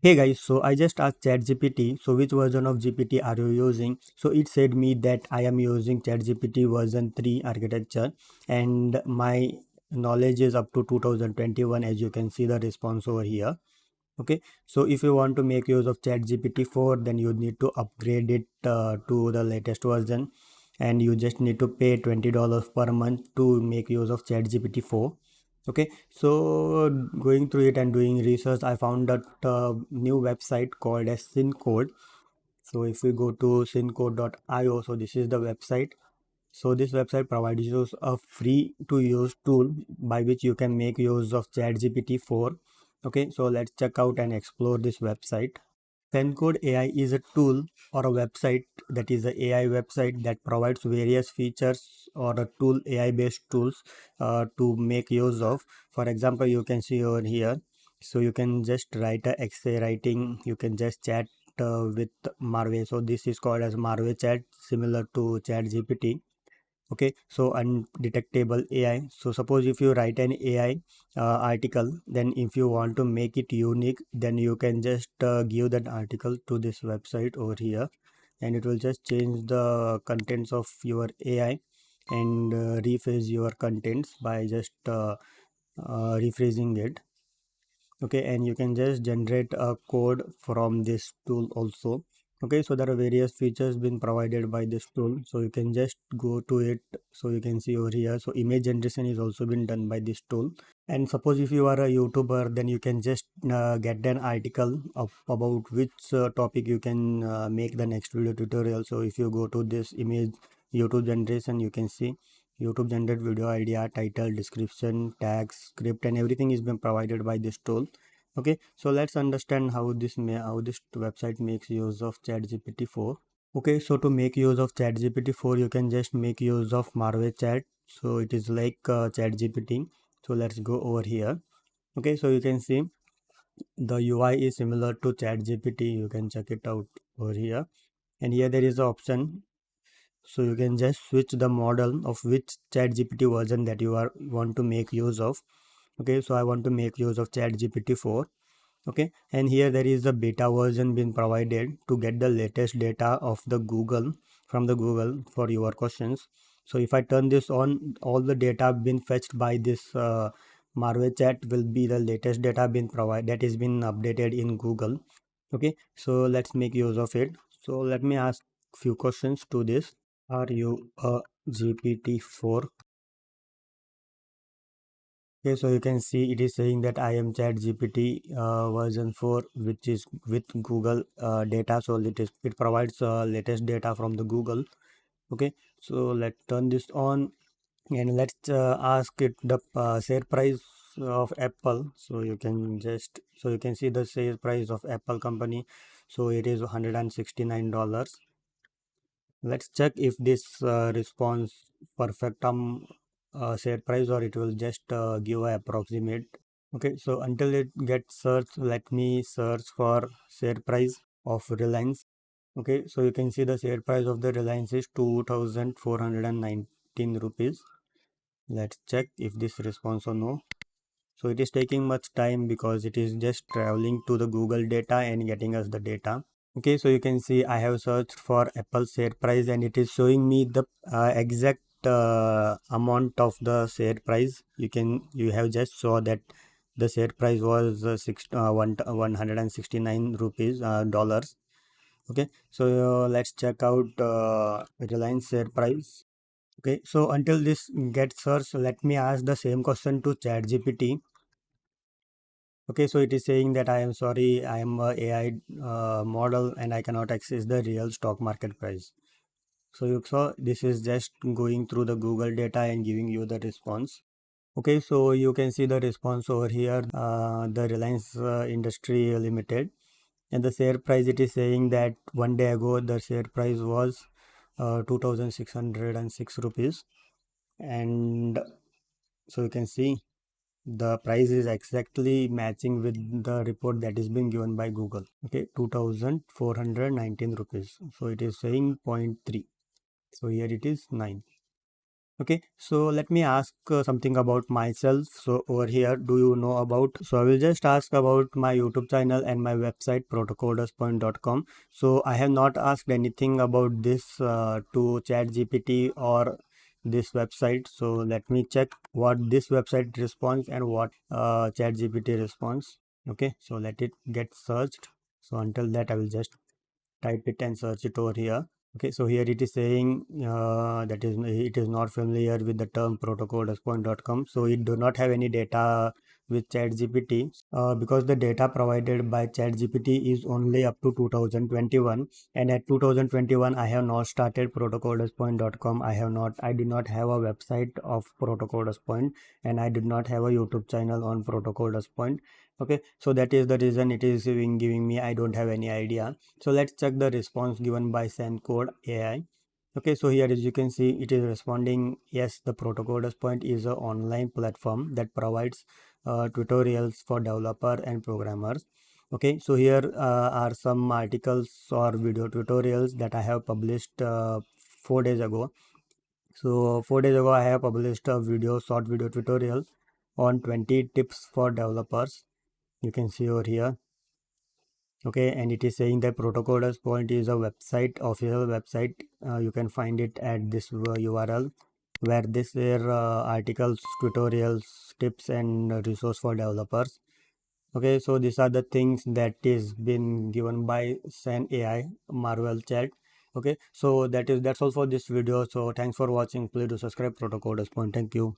Hey guys, so I just asked ChatGPT, so which version of GPT are you using? So it said me that I am using ChatGPT version 3 architecture and my knowledge is up to 2021, as you can see the response over here. Okay, so if you want to make use of ChatGPT 4, then you need to upgrade it to the latest version, and you just need to pay $20 per month to make use of ChatGPT 4. Okay, so going through it and doing research, I found that new website called as Sincode. So if we go to Sincode.io, so this is the website. So this website provides you a free to use tool by which you can make use of ChatGPT 4. Okay, so let's check out and explore this website. Sincode.ai is a tool or a website, that is a AI website that provides various features or a tool, AI based tools to make use of. For example, you can see over here. So you can just write a essay writing, you can just chat with Marve. So this is called as Marve chat, similar to Chat GPT. Okay, so undetectable AI. So suppose if you write an AI article, then if you want to make it unique, then you can just give that article to this website over here, and it will just change the contents of your AI and rephrase your contents by just rephrasing it. Okay, and you can just generate a code from this tool also. Okay, so there are various features been provided by this tool, so you can just go to it. So you can see over here, so image generation is also been done by this tool. And suppose if you are a YouTuber, then you can just get an article of about which topic you can make the next video tutorial. So if you go to this image YouTube generation, you can see YouTube generate video idea, title, description, tags, script, and everything is been provided by this tool. Okay, so let's understand how this website makes use of ChatGPT 4. Okay, so to make use of ChatGPT 4, you can just make use of Marve chat. So it is like ChatGPT. So let's go over here. Okay, so you can see the UI is similar to ChatGPT. You can check it out over here. And here there is the option, so you can just switch the model of which ChatGPT version that you are want to make use of. Okay, so I want to make use of ChatGPT 4. Okay, and here there is the beta version being provided to get the latest data of the Google from the Google for your questions. So if I turn this on, all the data been fetched by this Marve chat will be the latest data being provided, that is been updated in Google. Okay, so let's make use of it. So let me ask few questions to this. Are you a GPT-4? Okay, so you can see it is saying that I am ChatGPT version 4, which is with Google data. So it provides latest data from the Google. Okay, so let's turn this on and let's ask it the share price of Apple. So you can see the share price of Apple company. So it is $169. Let's check if this response perfect share price, or it will just give a approximate. Okay, so until it gets searched, let me search for share price of Reliance. Okay, so you can see the share price of the Reliance is 2419 rupees. Let's check if this response or no. So it is taking much time because it is just traveling to the Google data and getting us the data. Okay, so you can see I have searched for Apple share price and it is showing me the exact amount of the share price. You have just saw that the share price was 169 rupees dollars. Okay, so let's check out Reliance share price. Okay, so until this gets searched, let me ask the same question to ChatGPT. Okay, so it is saying that I am sorry, I am a AI model and I cannot access the real stock market price. So you saw this is just going through the Google data and giving you the response. Okay, so you can see the response over here, the Reliance Industry Limited, and the share price, it is saying that one day ago the share price was 2606 rupees, and so you can see the price is exactly matching with the report that is being given by Google. Okay, 2419 rupees. So it is saying 0.3. So here it is 9. Okay, so let me ask something about myself. So over here, do you know about? So I will just ask about my YouTube channel and my website protocoderspoint.com. So I have not asked anything about this to ChatGPT or this website. So let me check what this website responds and what ChatGPT responds. Okay, so let it get searched. So until that, I will just type it and search it over here. Okay, so here it is saying that is it is not familiar with the term protocol.com. So it do not have any data with ChatGPT because the data provided by ChatGPT is only up to 2021, and at 2021 I have not started protocol.com. I did not have a website of protocol.point, and I did not have a YouTube channel on protocol.point. Okay, so that is the reason it is giving me I don't have any idea. So let's check the response given by Sincode.ai. Okay, so here as you can see, it is responding, yes, the Proto.point is an online platform that provides tutorials for developer and programmers. Okay, so here are some articles or video tutorials that I have published 4 days ago. So 4 days ago, I have published a short video tutorial on 20 tips for developers. You can see over here. Okay, and it is saying that Protocoders Point is a website, official website. You can find it at this URL where this articles, tutorials, tips, and resource for developers. Okay, so these are the things that is been given by Sen AI Marvel Chat. Okay, so that's all for this video. So thanks for watching. Please do subscribe Protocoders Point. Thank you.